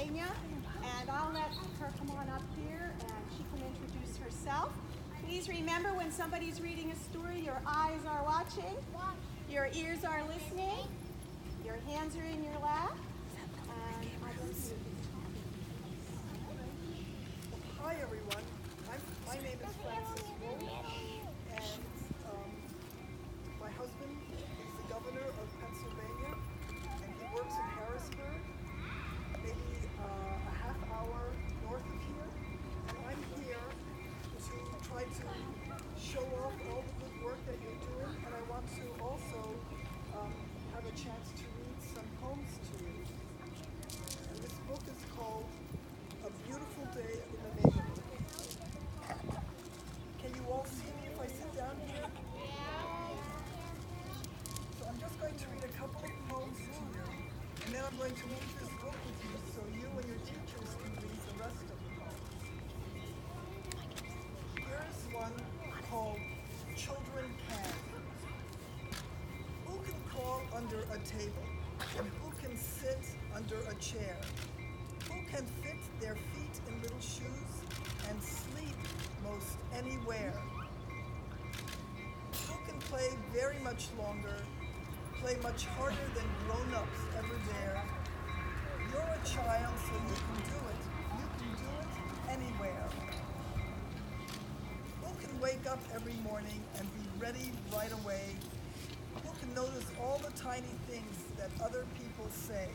Pennsylvania, and I'll let her come on up here and she can introduce herself. Please remember, when somebody's reading a story, your eyes are watching, your ears are listening, your hands are in your lap, and Hi everyone, my name is Francis Wolf, and my husband is the governor of Pennsylvania, and he works in Harrisburg, maybe a half hour north of here, and I'm here to try to show off all the good work that you're doing, and I want to also have a chance to read some poems to you. And this book is called A Beautiful Day in the Neighborhood. Can you all see me if I sit down here? So I'm just going to read a couple of poems to you, and then I'm going to leave this book with you so you and your teachers can read the rest of the poems. Here's one called Children Can. Who can crawl under a table? And who can sit under a chair? Who can fit their feet in little shoes and sleep most anywhere? Who can play very much longer, play much harder than grown-ups ever dare? You're a child, so you can do it. You can do it anywhere. Who can wake up every morning and be ready right away? Who can notice all the tiny things that other people say?